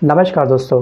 नमस्कार दोस्तों।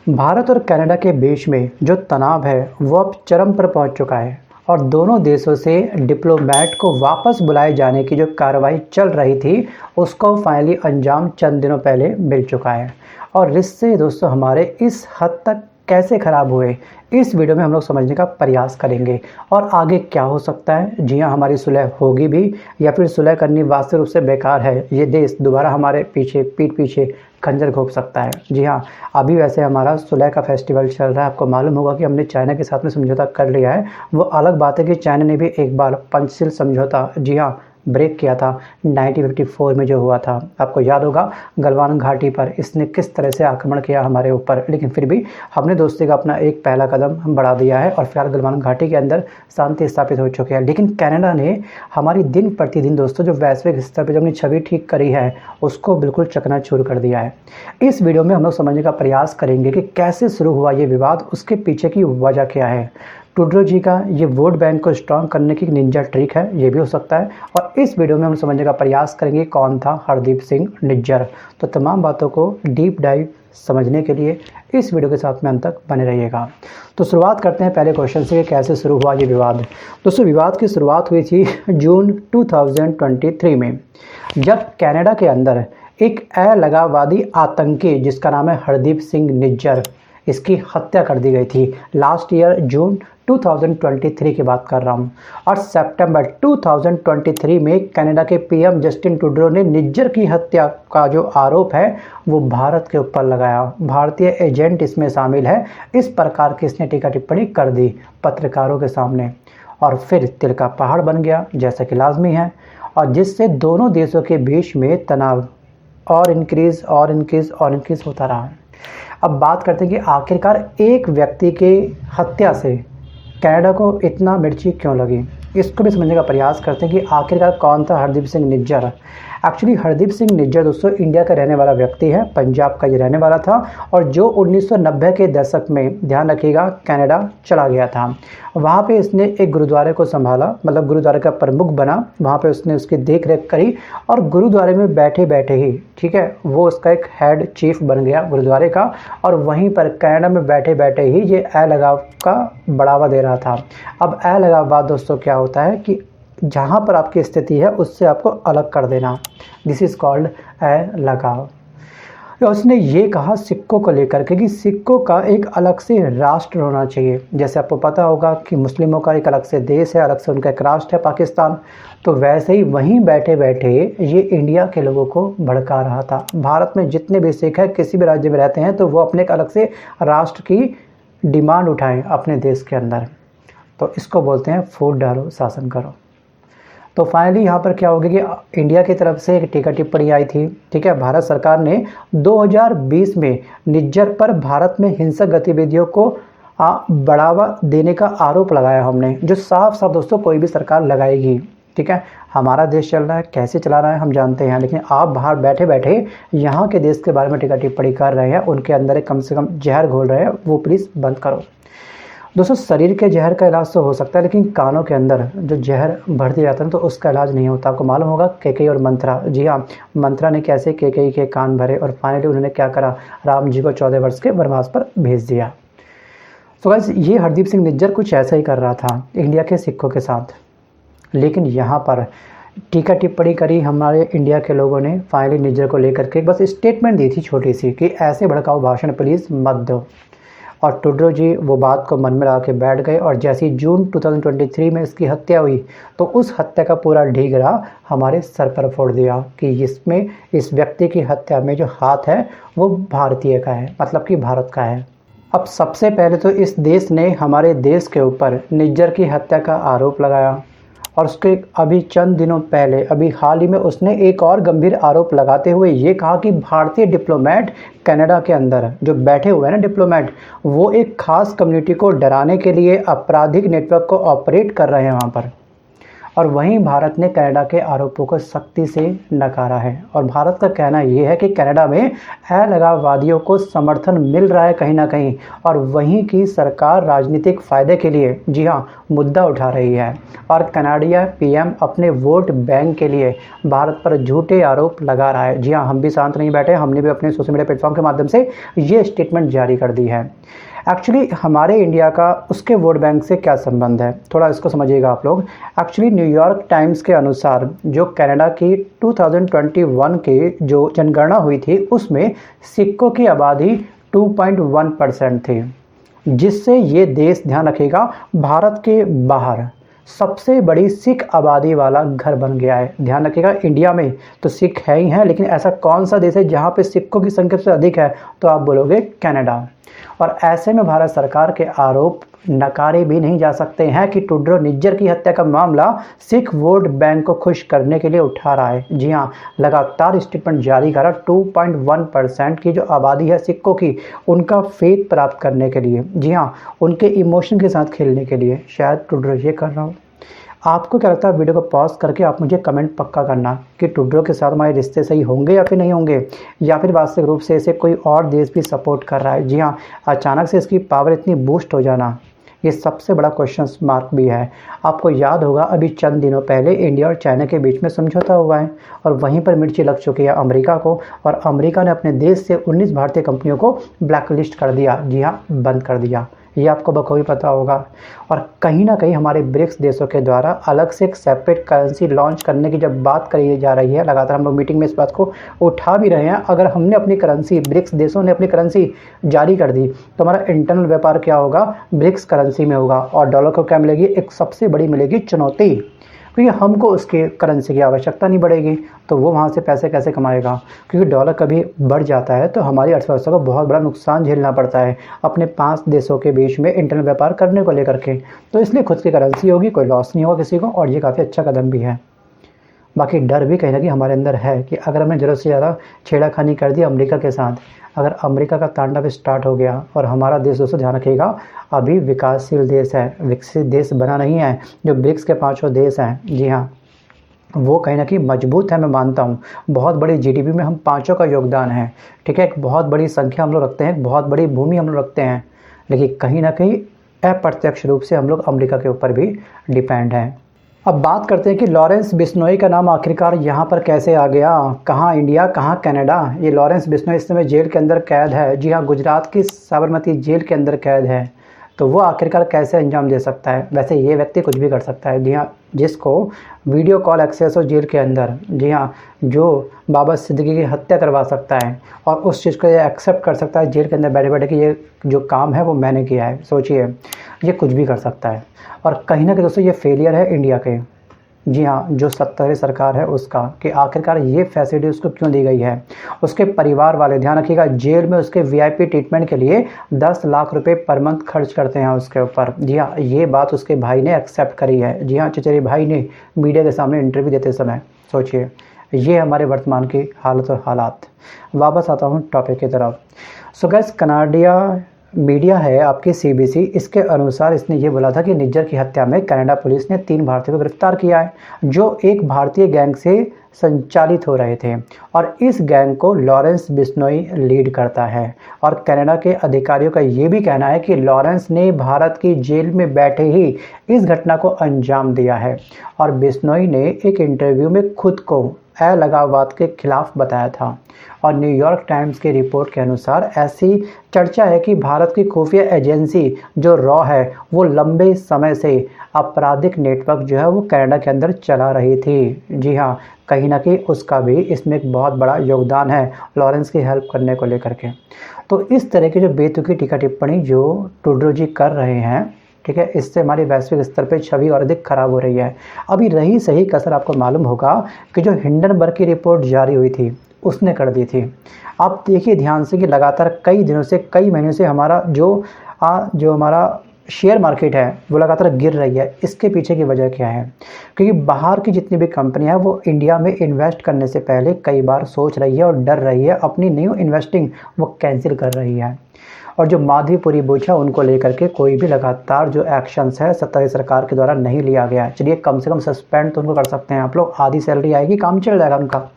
भारत और कनाडा के बीच में जो तनाव है वो अब चरम पर पहुंच चुका है और दोनों देशों से डिप्लोमेट को वापस बुलाए जाने की जो कार्रवाई चल रही थी उसको फाइनली अंजाम चंद दिनों पहले मिल चुका है। और रिश्ते दोस्तों हमारे इस हद तक कैसे ख़राब हुए, इस वीडियो में हम लोग समझने का प्रयास करेंगे और आगे क्या हो सकता है। जी हाँ, हमारी सुलह होगी भी या फिर सुलह करनी वास्तविक रूप से बेकार है। ये देश दोबारा हमारे पीठ पीछे खंजर घोंप सकता है। जी हाँ, अभी वैसे हमारा सुलह का फेस्टिवल चल रहा है। आपको मालूम होगा कि हमने चाइना के साथ में समझौता कर लिया है। वो अलग बात है कि चाइना ने भी एक बार पंचशील समझौता जी हाँ ब्रेक किया था 1954 में जो हुआ था। आपको याद होगा गलवान घाटी पर इसने किस तरह से आक्रमण किया हमारे ऊपर, लेकिन फिर भी हमने दोस्ती का अपना एक पहला कदम बढ़ा दिया है और फिलहाल गलवान घाटी के अंदर शांति स्थापित हो चुकी है। लेकिन कनाडा ने हमारी दिन प्रतिदिन दोस्तों जो वैश्विक स्तर पर जो अपनी छवि ठीक करी है उसको बिल्कुल चकनाचूर कर दिया है। इस वीडियो में हम लोग समझने का प्रयास करेंगे कि कैसे शुरू हुआ ये विवाद, उसके पीछे की वजह क्या है। ट्रूडो जी का ये वोट बैंक को स्ट्रांग करने की निंजा ट्रिक है, ये भी हो सकता है। और इस वीडियो में हम समझने का प्रयास करेंगे कौन था हरदीप सिंह निज्जर। तो तमाम बातों को डीप डाइव समझने के लिए इस वीडियो के साथ में अंत तक बने रहिएगा। तो शुरुआत करते हैं पहले क्वेश्चन से कि कैसे शुरू हुआ ये विवाद। दोस्तों विवाद की शुरुआत हुई थी जून 2023 में, जब कनाडा के अंदर एक अलगाववादी आतंकी जिसका नाम है हरदीप सिंह निज्जर, इसकी हत्या कर दी गई थी। लास्ट ईयर जून 2023 की बात कर रहा हूँ। और सितंबर 2023 में कनाडा के पीएम जस्टिन ट्रूडो ने निज्जर की हत्या का जो आरोप है वो भारत के ऊपर लगाया। भारतीय एजेंट इसमें शामिल है, इस प्रकार की इसने टीका टिप्पणी कर दी पत्रकारों के सामने और फिर तिल का पहाड़ बन गया जैसा कि लाजमी है, और जिससे दोनों देशों के बीच में तनाव और इनक्रीज होता रहा। अब बात करते हैं कि आखिरकार एक व्यक्ति के हत्या से कनाडा को इतना मिर्ची क्यों लगी, इसको भी समझने का प्रयास करते हैं कि आखिरकार कौन था हरदीप सिंह निज्जर। एक्चुअली हरदीप सिंह निज्जर दोस्तों इंडिया का रहने वाला व्यक्ति है, पंजाब का ये रहने वाला था और जो 1990 के दशक में, ध्यान रखिएगा, कनाडा चला गया था। वहाँ पे इसने एक गुरुद्वारे को संभाला, मतलब गुरुद्वारे का प्रमुख बना। वहाँ पे उसने उसकी देख रेख करी और गुरुद्वारे में बैठे बैठे ही, ठीक है, वो उसका एक हेड चीफ बन गया गुरुद्वारे का। और वहीं पर कनाडा में बैठे बैठे ही ये अलगाव का बढ़ावा दे रहा था। अब अलगाववाद दोस्तों क्या होता है कि जहाँ पर आपकी स्थिति है उससे आपको अलग कर देना, दिस इज़ कॉल्ड अलगाव। उसने ये कहा सिक्कों को लेकर के कि सिक्कों का एक अलग से राष्ट्र होना चाहिए। जैसे आपको पता होगा कि मुस्लिमों का एक अलग से देश है, अलग से उनका एक राष्ट्र है पाकिस्तान, तो वैसे ही वहीं बैठे बैठे ये इंडिया के लोगों को भड़का रहा था। भारत में जितने भी सिख हैं किसी भी राज्य में रहते हैं तो वो अपने एक अलग से राष्ट्र की डिमांड उठाएं अपने देश के अंदर, तो इसको बोलते हैं फूट डालो शासन करो। तो फाइनली यहाँ पर क्या हो गया कि इंडिया की तरफ से एक टीका टिप्पणी आई थी, ठीक है। भारत सरकार ने 2020 में निज्जर पर भारत में हिंसक गतिविधियों को बढ़ावा देने का आरोप लगाया हमने, जो साफ साफ दोस्तों कोई भी सरकार लगाएगी, ठीक है। हमारा देश चल रहा है, कैसे चला रहा है हम जानते हैं, लेकिन आप बाहर बैठे बैठे यहाँ के देश के बारे में टीका टिप्पणी कर रहे हैं, उनके अंदर कम से कम जहर घोल रहे हैं, वो प्लीज़ बंद करो। दोस्तों शरीर के जहर का इलाज तो हो सकता है, लेकिन कानों के अंदर जो जहर भर दिया जाता है तो उसका इलाज नहीं होता। आपको मालूम होगा केकई और मंत्रा, जी हाँ, मंत्रा ने कैसे केकई के कान भरे और फाइनली उन्होंने क्या करा, राम जी को 14 वर्ष के वनवास पर भेज दिया। तो गाइस ये हरदीप सिंह निज्जर कुछ ऐसा ही कर रहा था इंडिया के सिखों के साथ, लेकिन यहाँ पर टीका टिप्पणी करी हमारे इंडिया के लोगों ने फाइनली निज्जर को लेकर के बस स्टेटमेंट दी थी छोटी सी कि ऐसे भड़काऊ भाषण प्लीज़ मत दो। और ट्रूडो जी वो बात को मन में ला के बैठ गए और जैसे ही जून 2023 में इसकी हत्या हुई तो उस हत्या का पूरा ढीगरा हमारे सर पर फोड़ दिया कि इसमें इस व्यक्ति की हत्या में जो हाथ है वो भारतीय का है, मतलब कि भारत का है। अब सबसे पहले तो इस देश ने हमारे देश के ऊपर निज्जर की हत्या का आरोप लगाया और उसके अभी चंद दिनों पहले, अभी हाल ही में उसने एक और गंभीर आरोप लगाते हुए ये कहा कि भारतीय डिप्लोमेट कनाडा के अंदर जो बैठे हुए हैं ना डिप्लोमेट, वो एक खास कम्युनिटी को डराने के लिए आपराधिक नेटवर्क को ऑपरेट कर रहे हैं वहाँ पर। और वहीं भारत ने कनाडा के आरोपों को सख्ती से नकारा है। और भारत का कहना यह है कि कनाडा में अलगाववादियों को समर्थन मिल रहा है कहीं ना कहीं, और वहीं की सरकार राजनीतिक फ़ायदे के लिए, जी हाँ, मुद्दा उठा रही है। और कनाडिया पीएम अपने वोट बैंक के लिए भारत पर झूठे आरोप लगा रहा है। जी हाँ, हम भी शांत नहीं बैठे, हमने भी अपने सोशल मीडिया प्लेटफॉर्म के माध्यम से ये स्टेटमेंट जारी कर दी है। एक्चुअली हमारे इंडिया का उसके वोट बैंक से क्या संबंध है, थोड़ा इसको समझिएगा आप लोग। एक्चुअली न्यूयॉर्क टाइम्स के अनुसार जो कनाडा की 2021 की जो जनगणना हुई थी उसमें सिखों की आबादी 2.1% थी, जिससे ये देश, ध्यान रखिएगा, भारत के बाहर सबसे बड़ी सिख आबादी वाला घर बन गया है। ध्यान रखिएगा, इंडिया में तो सिख है ही हैं, लेकिन ऐसा कौन सा देश है जहाँ पे सिखों की संख्या सबसे अधिक है, तो आप बोलोगे कनाडा। और ऐसे में भारत सरकार के आरोप नकारे भी नहीं जा सकते हैं कि टुड्रो निज्जर की हत्या का मामला सिख वोट बैंक को खुश करने के लिए उठा रहा है। जी हाँ, लगातार स्टेटमेंट जारी कर रहा, 2.1% की जो आबादी है सिखों की, उनका फेथ प्राप्त करने के लिए, जी हाँ, उनके इमोशन के साथ खेलने के लिए शायद टुड्रो ये कर रहा हो। आपको क्या लगता है? वीडियो को पॉज करके आप मुझे कमेंट पक्का करना कि टुड्रो के साथ हमारे रिश्ते सही होंगे या फिर नहीं होंगे, या फिर वास्तविक रूप से इसे कोई और देश भी सपोर्ट कर रहा है। जी हाँ, अचानक से इसकी पावर इतनी बूस्ट हो जाना, ये सबसे बड़ा क्वेश्चन मार्क भी है। आपको याद होगा अभी चंद दिनों पहले इंडिया और चाइना के बीच में समझौता हुआ है और वहीं पर मिर्ची लग चुकी है अमेरिका को, और अमेरिका ने अपने देश से 19 भारतीय कंपनियों को ब्लैकलिस्ट कर दिया। जी हाँ, बंद कर दिया, ये आपको बखूबी पता होगा। और कहीं ना कहीं हमारे ब्रिक्स देशों के द्वारा अलग से एक सेपरेट करेंसी लॉन्च करने की जब बात करी जा रही है, लगातार हम लोग मीटिंग में इस बात को उठा भी रहे हैं। अगर हमने अपनी करेंसी, ब्रिक्स देशों ने अपनी करेंसी जारी कर दी, तो हमारा इंटरनल व्यापार क्या होगा? ब्रिक्स करेंसी में होगा। और डॉलर को क्या मिलेगी? एक सबसे बड़ी मिलेगी चुनौती, क्योंकि हमको उसके करेंसी की आवश्यकता नहीं पड़ेगी, तो वो वहाँ से पैसे कैसे कमाएगा? क्योंकि डॉलर कभी बढ़ जाता है तो हमारी अर्थव्यवस्था को बहुत बड़ा नुकसान झेलना पड़ता है अपने 5 देशों के बीच में इंटरनल व्यापार करने को लेकर के। तो इसलिए खुद की करेंसी होगी, कोई लॉस नहीं होगा किसी को, और ये काफ़ी अच्छा कदम भी है। बाकी डर भी कहीं ना कहीं हमारे अंदर है कि अगर हमने ज़रूरत से ज़्यादा छेड़ाखानी कर दी अमेरिका के साथ, अगर अमेरिका का तांडव स्टार्ट हो गया, और हमारा देश, दोस्तों ध्यान रखिएगा, अभी विकासशील देश है, विकसित देश बना नहीं है। जो ब्रिक्स के 5 देश हैं, जी हाँ, वो कहीं ना कहीं मजबूत है, मैं मानता हूँ। बहुत बड़ी जीडीपी में हम 5 का योगदान है, ठीक है, एक बहुत बड़ी संख्या हम लोग रखते हैं, बहुत बड़ी भूमि हम लोग रखते हैं, लेकिन कहीं ना कहीं अप्रत्यक्ष रूप से हम लोग अमेरिका के ऊपर भी डिपेंड हैं। अब बात करते हैं कि लॉरेंस बिश्नोई का नाम आखिरकार यहाँ पर कैसे आ गया, कहाँ इंडिया, कहाँ कनाडा। ये लॉरेंस बिश्नोई इस समय जेल के अंदर कैद है। जी हाँ, गुजरात की साबरमती जेल के अंदर कैद है। तो वो आखिरकार कैसे अंजाम दे सकता है? वैसे ये व्यक्ति कुछ भी कर सकता है। जी हाँ, जिसको वीडियो कॉल एक्सेस हो जेल के अंदर, जी हाँ, जो बाबा सिद्दीकी की हत्या करवा सकता है और उस चीज़ को ये एक्सेप्ट कर सकता है जेल के अंदर बैठे बैठे कि ये जो काम है वो मैंने किया है। सोचिए, ये कुछ भी कर सकता है। और कहीं ना कहीं दोस्तों ये फेलियर है इंडिया के, जी हाँ, जो सत्ताधारी सरकार है उसका, कि आखिरकार ये फैसिलिटी उसको क्यों दी गई है। उसके परिवार वाले, ध्यान रखिएगा, जेल में उसके वीआईपी ट्रीटमेंट के लिए 10 लाख रुपए पर मंथ खर्च करते हैं उसके ऊपर। जी हाँ, ये बात उसके भाई ने एक्सेप्ट करी है। जी हाँ, चचेरे भाई ने मीडिया के सामने इंटरव्यू देते समय। सोचिए, ये हमारे वर्तमान की हालत और हालात। वापस आता हूँ टॉपिक की तरफ। सो गाइस, कनाडिया मीडिया है आपकी सीबीसी, इसके अनुसार इसने ये बोला था कि निज्जर की हत्या में कनाडा पुलिस ने 3 भारतीयों को गिरफ्तार किया है, जो एक भारतीय गैंग से संचालित हो रहे थे, और इस गैंग को लॉरेंस बिश्नोई लीड करता है। और कनाडा के अधिकारियों का ये भी कहना है कि लॉरेंस ने भारत की जेल में बैठे ही इस घटना को अंजाम दिया है। और बिश्नोई ने एक इंटरव्यू में खुद को अलगाववाद के खिलाफ बताया था। और न्यूयॉर्क टाइम्स की रिपोर्ट के अनुसार ऐसी चर्चा है कि भारत की खुफिया एजेंसी जो रॉ है, वो लंबे समय से आपराधिक नेटवर्क जो है वो कनाडा के अंदर चला रही थी। जी हाँ, कहीं ना कहीं उसका भी इसमें एक बहुत बड़ा योगदान है लॉरेंस की हेल्प करने को लेकर के। तो इस तरह की जो बेतुकी टीका टिप्पणी जो टुड्रो जी कर रहे हैं, ठीक है, इससे हमारी वैश्विक स्तर पे छवि और अधिक खराब हो रही है। अभी रही सही कसर आपको मालूम होगा कि जो हिंडनबर्ग की रिपोर्ट जारी हुई थी उसने कर दी थी। आप देखिए ध्यान से कि लगातार कई दिनों से, कई महीनों से हमारा जो हमारा शेयर मार्केट है वो लगातार गिर रही है। इसके पीछे की वजह क्या है? क्योंकि बाहर की जितनी भी कंपनियां हैं वो इंडिया में इन्वेस्ट करने से पहले कई बार सोच रही है और डर रही है, अपनी न्यू इन्वेस्टिंग वो कैंसिल कर रही है। और जो माधवीपुरी बुच है उनको लेकर के कोई भी लगातार जो एक्शंस है सत्ताधारी सरकार के द्वारा नहीं लिया गया है। चलिए कम से कम सस्पेंड तो उनको कर सकते हैं आप लोग, आधी सैलरी आएगी, काम चल जाएगा उनका।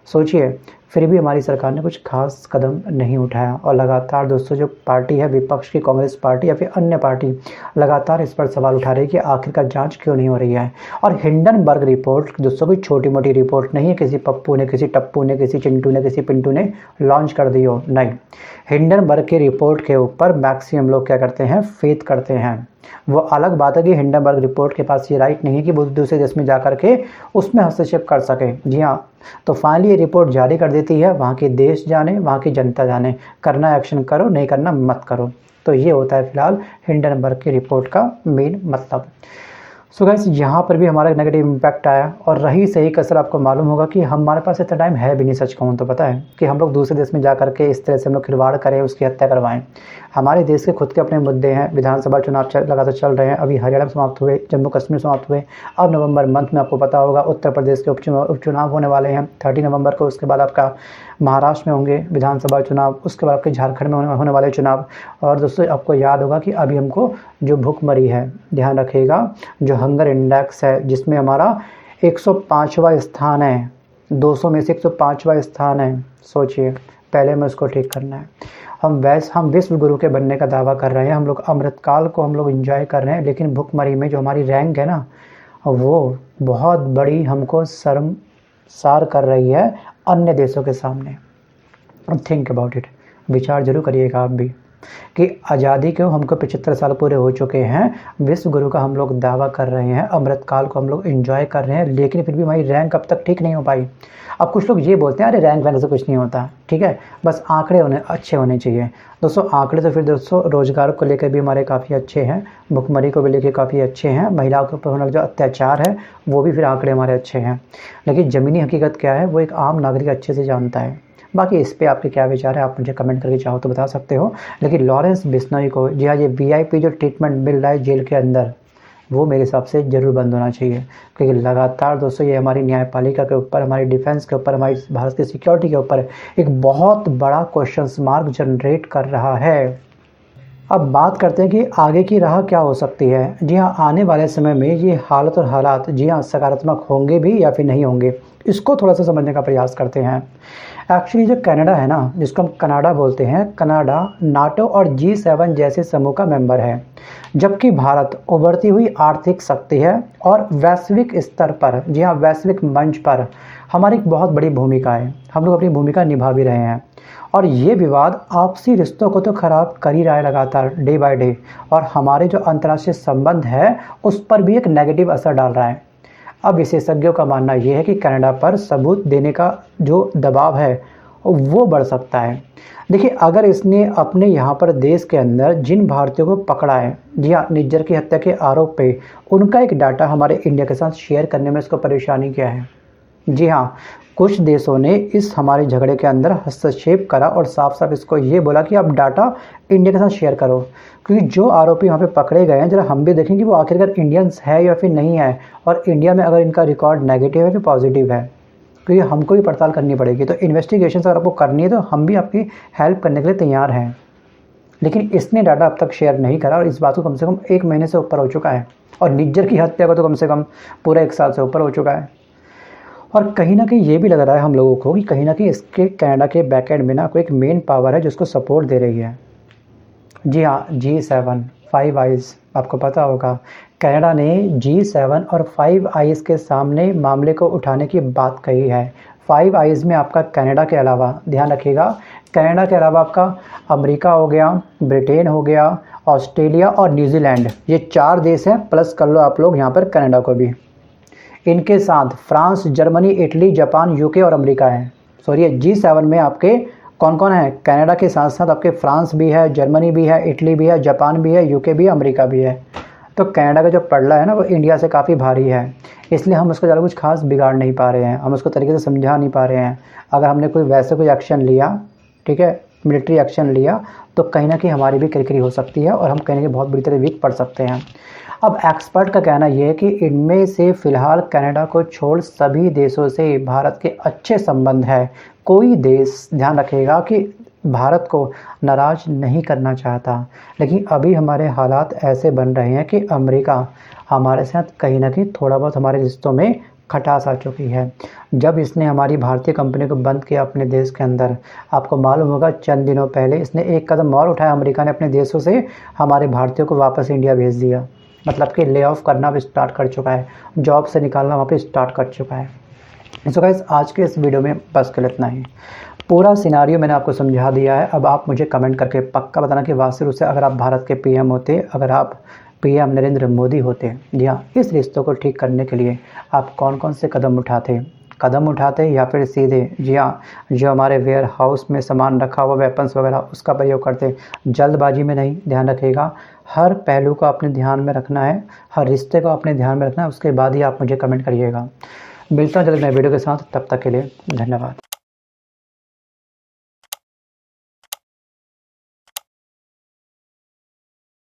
सोचिए, फिर भी हमारी सरकार ने कुछ खास कदम नहीं उठाया और लगातार दोस्तों जो पार्टी है विपक्ष की, कांग्रेस पार्टी या फिर अन्य पार्टी, लगातार इस पर सवाल उठा रही है कि आखिरकार जांच क्यों नहीं हो रही है। और हिंडनबर्ग रिपोर्ट दोस्तों कोई छोटी मोटी रिपोर्ट नहीं है, किसी पप्पू ने, किसी टप्पू ने, किसी चिंटू ने, किसी पिंटू ने लॉन्च कर दी हो, नहीं। हिंडनबर्ग की रिपोर्ट के ऊपर मैक्सिमम लोग क्या करते हैं, फेथ करते हैं। वो अलग बात है कि हिंडनबर्ग रिपोर्ट के पास ये राइट नहीं है कि वो दूसरे देश में जाकर के उसमें हस्तक्षेप कर सके। जी हाँ, तो फाइनली ये रिपोर्ट जारी कर देती है, वहाँ के देश जाने, वहाँ की जनता जाने, करना एक्शन करो, नहीं करना मत करो। तो ये होता है फिलहाल हिंडनबर्ग की रिपोर्ट का मेन मतलब। सो गाइस, यहाँ पर भी हमारा नेगेटिव इम्पैक्ट आया। और रही सही कसर, आपको मालूम होगा कि हमारे पास इतना टाइम है भी नहीं, सच कहूँ तो पता है, कि हम लोग दूसरे देश में जा करके इस तरह से हम लोग खिलवाड़ करें, उसकी हत्या करवाएं। हमारे देश के खुद के अपने मुद्दे हैं, विधानसभा चुनाव लगातार चल रहे हैं, अभी हरियाणा में समाप्त हुए, जम्मू कश्मीर समाप्त हुए, अब नवंबर मंथ में आपको पता होगा उत्तर प्रदेश के उपचुनाव होने वाले हैं 30 नवंबर को। उसके बाद आपका महाराष्ट्र में होंगे विधानसभा चुनाव, उसके बाद आपके झारखंड में होने वाले चुनाव। और दोस्तों आपको याद होगा कि अभी हमको जो भुखमरी है, ध्यान रखिएगा, जो हंगर इंडेक्स है जिसमें हमारा 105वां स्थान है, 200 में से 105वां स्थान है। सोचिए, पहले में उसको ठीक करना है। हम विश्व गुरु के बनने का दावा कर रहे हैं, हम लोग अमृतकाल को हम लोग एंजॉय कर रहे हैं, लेकिन भुखमरी में जो हमारी रैंक है ना, वो बहुत बड़ी हमको शर्मसार कर रही है अन्य देशों के सामने। थिंक अबाउट इट, विचार जरूर करिएगा आप भी कि आज़ादी के हमको 75 साल पूरे हो चुके हैं, विश्व गुरु का हम लोग दावा कर रहे हैं, अमृतकाल को हम लोग एंजॉय कर रहे हैं, लेकिन फिर भी हमारी रैंक अब तक ठीक नहीं हो पाई। अब कुछ लोग ये बोलते हैं अरे रैंक वैंक से कुछ नहीं होता, ठीक है, बस आंकड़े अच्छे होने चाहिए। दोस्तों आंकड़े तो फिर दोस्तों रोजगार को लेकर भी हमारे काफ़ी अच्छे हैं, भुखमरी को भी लेकर काफ़ी अच्छे हैं, महिलाओं के ऊपर होने वाला जो अत्याचार है वो भी फिर आंकड़े हमारे अच्छे हैं, लेकिन ज़मीनी हकीकत क्या है वो एक आम नागरिक अच्छे से जानता है। बाकी इस पे आपके क्या विचार है, आप मुझे कमेंट करके चाहो तो बता सकते हो। लेकिन लॉरेंस बिश्नोई को, जी हाँ, ये VIP जो ट्रीटमेंट मिल रहा है जेल के अंदर, वो मेरे हिसाब से ज़रूर बंद होना चाहिए। क्योंकि लगातार दोस्तों ये हमारी न्यायपालिका के ऊपर, हमारी डिफेंस के ऊपर, हमारी भारत की सिक्योरिटी के ऊपर एक बहुत बड़ा क्वेश्चन मार्क जनरेट कर रहा है। अब बात करते हैं कि आगे की राह क्या हो सकती है। जी हाँ, आने वाले समय में ये हालत और हालात, जी हाँ, सकारात्मक होंगे भी या फिर नहीं होंगे, इसको थोड़ा सा समझने का प्रयास करते हैं। एक्चुअली जो कनाडा है ना, जिसको हम कनाडा बोलते हैं, कनाडा नाटो और G7 जैसे समूह का मेंबर है, जबकि भारत उभरती हुई आर्थिक शक्ति है और वैश्विक स्तर पर, जी हाँ, वैश्विक मंच पर हमारी एक बहुत बड़ी भूमिका है, हम लोग अपनी भूमिका निभा भी रहे हैं। और ये विवाद आपसी रिश्तों को तो खराब कर ही रहा है लगातार, डे बाय डे, और हमारे जो अंतर्राष्ट्रीय संबंध है उस पर भी एक नेगेटिव असर डाल रहा है। अब विशेषज्ञों का मानना यह है कि कनाडा पर सबूत देने का जो दबाव है वो बढ़ सकता है। देखिए, अगर इसने अपने यहाँ पर देश के अंदर जिन भारतीयों को पकड़ा है, जी हाँ, निज्जर की हत्या के आरोप पे, उनका एक डाटा हमारे इंडिया के साथ शेयर करने में इसको परेशानी क्या है। जी हाँ, कुछ देशों ने इस हमारे झगड़े के अंदर हस्तक्षेप करा और साफ साफ इसको ये बोला कि आप डाटा इंडिया के साथ शेयर करो, क्योंकि जो आरोपी वहाँ पे पकड़े गए हैं, जरा हम भी देखें कि वो आखिरकार इंडियंस है या फिर नहीं है, और इंडिया में अगर इनका रिकॉर्ड नेगेटिव है कि पॉजिटिव है, क्योंकि हमको भी पड़ताल करनी पड़ेगी। तो इन्वेस्टिगेशन अगर आपको करनी है तो हम भी आपकी हेल्प करने के लिए तैयार हैं। लेकिन इसने डाटा अब तक शेयर नहीं करा और इस बात को कम से कम 1 महीने से ऊपर हो चुका है, और निज्जर की हत्या को तो कम से कम पूरा 1 साल से ऊपर हो चुका है। और कहीं ना कहीं ये भी लग रहा है हम लोगों को कि कहीं ना कहीं इसके कनाडा के बैकएंड में ना कोई एक मेन पावर है जिसको सपोर्ट दे रही है। जी हाँ, G7 5 आइज़, आपको पता होगा कनाडा ने G7 और 5 आइज़ के सामने मामले को उठाने की बात कही है। 5 आइज़ में आपका कनाडा के अलावा, ध्यान रखिएगा, कनाडा के अलावा आपका अमेरिका हो गया, ब्रिटेन हो गया, ऑस्ट्रेलिया और न्यूजीलैंड, ये 4 देश हैं, प्लस कर लो आप लोग यहाँ पर कनाडा को भी। इनके साथ France, Germany, Italy, Japan, UK और अमेरिका है। सॉरी, G7 में आपके कौन कौन है, कनाडा के साथ साथ आपके फ्रांस भी है, जर्मनी भी है, इटली भी है, जापान भी है, UK भी है, अमेरिका भी है। तो कनाडा का जो पड़ला है ना वो इंडिया से काफ़ी भारी है, इसलिए हम उसको ज़्यादा कुछ खास बिगाड़ नहीं पा रहे हैं, हम उसको तरीके से समझा नहीं पा रहे हैं। अगर हमने कोई एक्शन लिया, ठीक है, मिलिट्री एक्शन लिया, तो कहीं ना कहीं हमारी भी किरकिरी हो सकती है और हम कहीं ना कहीं बहुत बुरी तरह वीक पड़ सकते हैं। अब एक्सपर्ट का कहना यह है कि इनमें से फ़िलहाल कनाडा को छोड़ सभी देशों से भारत के अच्छे संबंध है। कोई देश, ध्यान रखिएगा कि भारत को नाराज़ नहीं करना चाहता, लेकिन अभी हमारे हालात ऐसे बन रहे हैं कि अमेरिका हमारे साथ कहीं न कहीं थोड़ा बहुत हमारे रिश्तों में खटास आ चुकी है। जब इसने हमारी भारतीय कंपनी को बंद किया अपने देश के अंदर, आपको मालूम होगा चंद दिनों पहले इसने एक कदम और उठाया, अमेरिका ने अपने देशों से हमारे भारतीयों को वापस इंडिया भेज दिया। मतलब कि ले ऑफ करना भी स्टार्ट कर चुका है, जॉब से निकालना वहाँ पे स्टार्ट कर चुका है। सो गाइस, आज के इस वीडियो में बस के लिए इतना ही। पूरा सिनारियो मैंने आपको समझा दिया है। अब आप मुझे कमेंट करके पक्का बताना कि वास्तव रूप से अगर आप भारत के पीएम होते, अगर आप पीएम नरेंद्र मोदी होते, जी हाँ, इस रिश्तों को ठीक करने के लिए आप कौन कौन से कदम उठाते या फिर सीधे, जी हाँ, जो हमारे वेयर हाउस में सामान रखा हुआ वेपन्स वगैरह उसका प्रयोग करते। जल्दबाजी में नहीं, ध्यान रखिएगा, हर पहलू को अपने ध्यान में रखना है, हर रिश्ते को अपने ध्यान में रखना है, उसके बाद ही आप मुझे कमेंट करिएगा। मिलता हूं जल्द नए वीडियो के साथ, तब तक के लिए धन्यवाद।